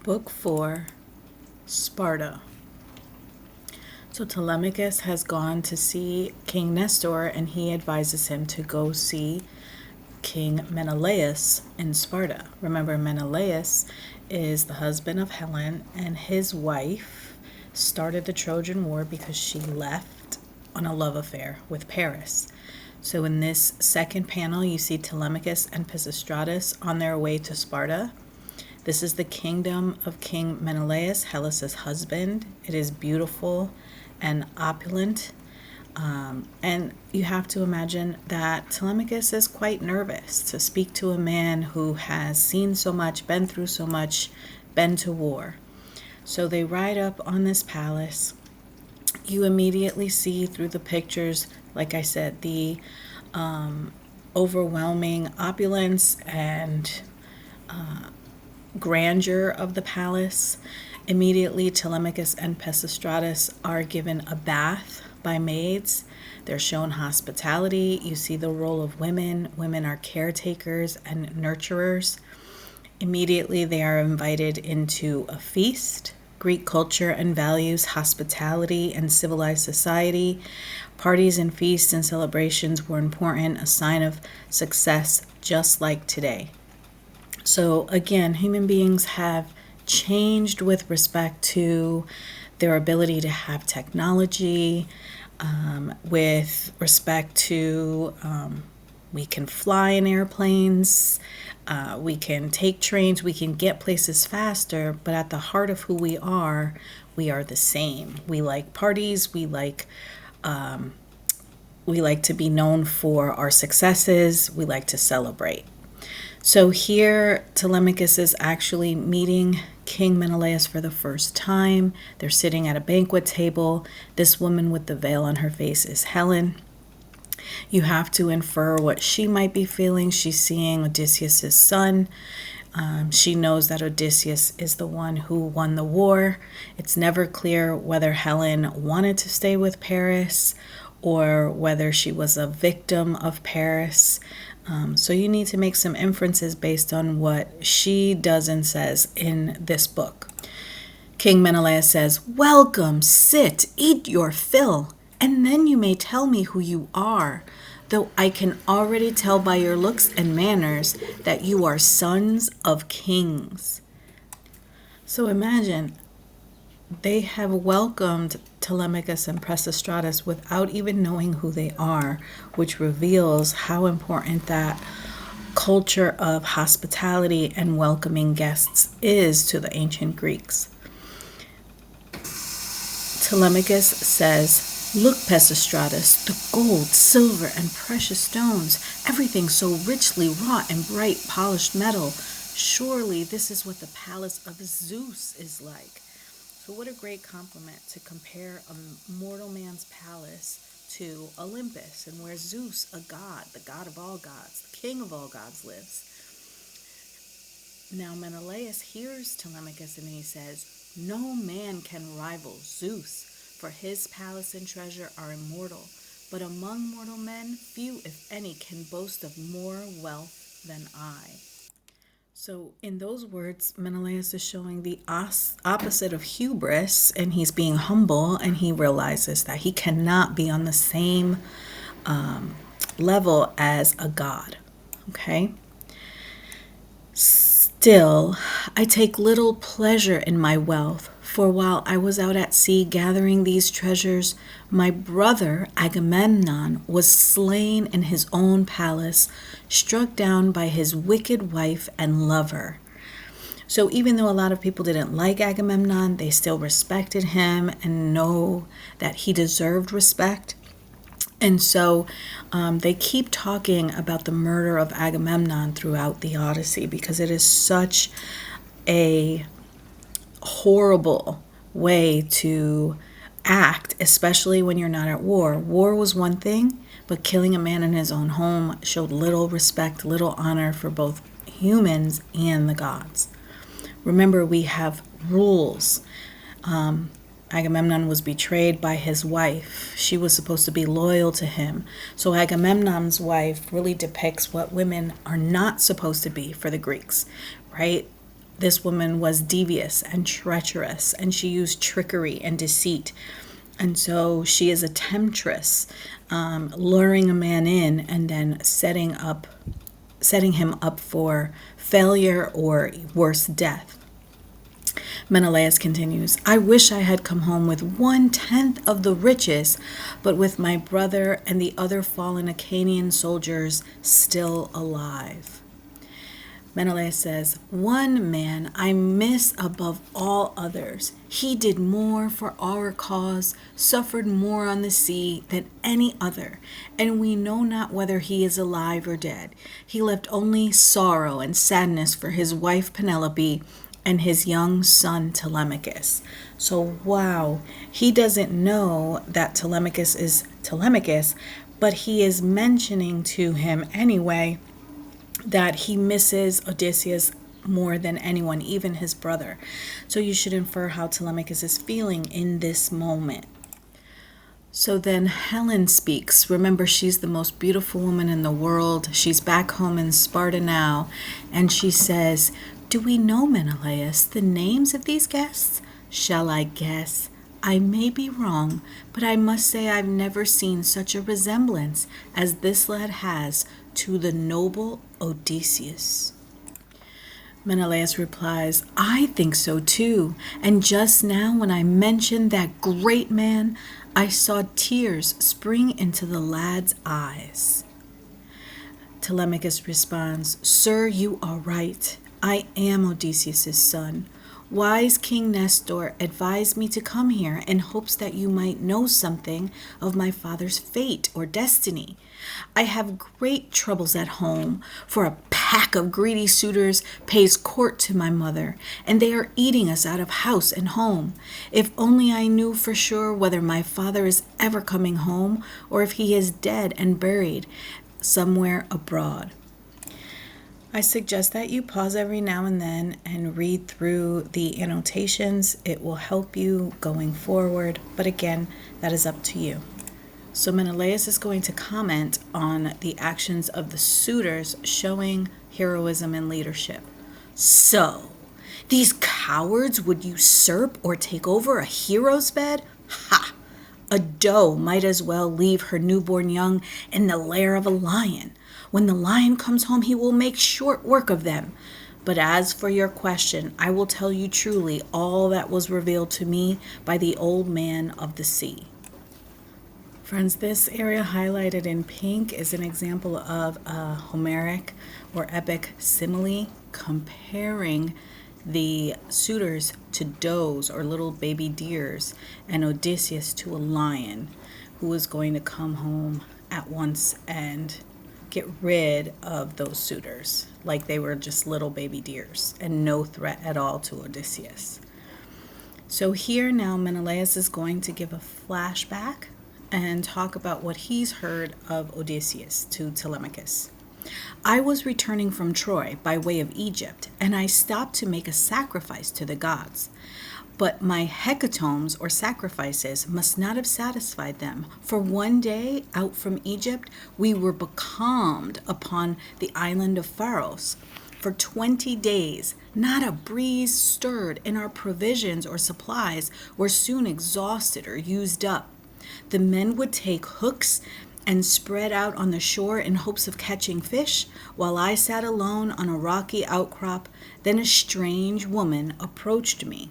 Book 4, Sparta. So Telemachus has gone to see King Nestor, and he advises him to go see King Menelaus in Sparta. Remember, Menelaus is the husband of Helen, and his wife started the Trojan War because she left on a love affair with Paris. So in this second panel, you see Telemachus and Pisistratus on their way to Sparta. This is the kingdom of King Menelaus, Helen's husband. It is beautiful and opulent. And you have to imagine that Telemachus is quite nervous to speak to a man who has seen so much, been through so much, been to war. So they ride up on this palace. You immediately see through the pictures, like I said, the overwhelming opulence and grandeur of the palace. Immediately, Telemachus and Pisistratus are given a bath by maids. They're shown hospitality. You see the role of women. Women are caretakers and nurturers. Immediately, they are invited into a feast. Greek culture and values hospitality and civilized society. Parties and feasts and celebrations were important, a sign of success, just like today. So again, human beings have changed with respect to their ability to have technology, with respect to we can fly in airplanes, we can take trains, we can get places faster, but at the heart of who we are the same. We like parties, we like to be known for our successes, we like to celebrate. So here, Telemachus is actually meeting King Menelaus for the first time. They're sitting at a banquet table. This woman with the veil on her face is Helen. You have to infer what she might be feeling. She's seeing Odysseus' son. She knows that Odysseus is the one who won the war. It's never clear whether Helen wanted to stay with Paris or whether she was a victim of Paris. So you need to make some inferences based on what she does and says in this book. King Menelaus says, "Welcome, sit, eat your fill, and then you may tell me who you are, though I can already tell by your looks and manners that you are sons of kings." So imagine, they have welcomed Telemachus and Pisistratus without even knowing who they are, which reveals how important that culture of hospitality and welcoming guests is to the ancient Greeks. Telemachus says, "Look, Pisistratus, the gold, silver, and precious stones, everything so richly wrought in bright, polished metal. Surely this is what the palace of Zeus is like." So what a great compliment to compare a mortal man's palace to Olympus, and where Zeus, a god, the god of all gods, the king of all gods, lives. Now Menelaus hears Telemachus and he says, "No man can rival Zeus, for his palace and treasure are immortal. But among mortal men, few, if any, can boast of more wealth than I." So in those words, Menelaus is showing the opposite of hubris, and he's being humble, and he realizes that he cannot be on the same level as a god. Okay? "Still, I take little pleasure in my wealth, for while I was out at sea gathering these treasures, my brother Agamemnon was slain in his own palace, struck down by his wicked wife and lover." So even though a lot of people didn't like Agamemnon, they still respected him and know that he deserved respect. And so they keep talking about the murder of Agamemnon throughout the Odyssey, because it is such a horrible way to act, especially when you're not at war. War was one thing, but killing a man in his own home showed little respect, little honor for both humans and the gods. Remember, we have rules. Agamemnon was betrayed by his wife. She was supposed to be loyal to him. So Agamemnon's wife really depicts what women are not supposed to be for the Greeks, right? This woman was devious and treacherous, and she used trickery and deceit. And so she is a temptress, luring a man in and then setting him up for failure or worse, death. Menelaus continues, I wish I had come home with 1/10 of the riches, but with my brother and the other fallen Achaean soldiers still alive. Menelaus says, one man I miss above all others. He did more for our cause, suffered more on the sea than any other, and we know not whether he is alive or dead. He left only sorrow and sadness for his wife Penelope and his young son Telemachus. So, wow, he doesn't know that Telemachus is Telemachus, but he is mentioning to him anyway that he misses Odysseus more than anyone, even his brother. So you should infer how Telemachus is feeling in this moment. So then Helen speaks. Remember, she's the most beautiful woman in the world. She's back home in Sparta now, and she says, do we know, Menelaus, the names of these guests? Shall I guess? I may be wrong, but I must say I've never seen such a resemblance as this lad has to the noble Odysseus. Menelaus replies, I think so too, and just now when I mentioned that great man, I saw tears spring into the lad's eyes. Telemachus responds, Sir, you are right. I am Odysseus' son. Wise King Nestor advised me to come here in hopes that you might know something of my father's fate or destiny. I have great troubles at home, for a pack of greedy suitors pays court to my mother, and they are eating us out of house and home. If only I knew for sure whether my father is ever coming home, or if he is dead and buried somewhere abroad. I suggest that you pause every now and then and read through the annotations. It will help you going forward, but again, that is up to you. So Menelaus is going to comment on the actions of the suitors showing heroism and leadership. So, these cowards would usurp or take over a hero's bed? Ha! A doe might as well leave her newborn young in the lair of a lion. When the lion comes home, he will make short work of them. But as for your question, I will tell you truly all that was revealed to me by the old man of the sea. Friends, this area highlighted in pink is an example of a Homeric or epic simile comparing the suitors to does or little baby deers and Odysseus to a lion who was going to come home at once and get rid of those suitors like they were just little baby deers and no threat at all to Odysseus. So here now Menelaus is going to give a flashback and talk about what he's heard of Odysseus to Telemachus. I was returning from Troy by way of Egypt, and I stopped to make a sacrifice to the gods. But my hecatombs or sacrifices must not have satisfied them, for one day out from Egypt we were becalmed upon the island of Pharos. For 20 days not a breeze stirred, and our provisions or supplies were soon exhausted or used up. The men would take hooks and spread out on the shore in hopes of catching fish, while I sat alone on a rocky outcrop. Then a strange woman approached me.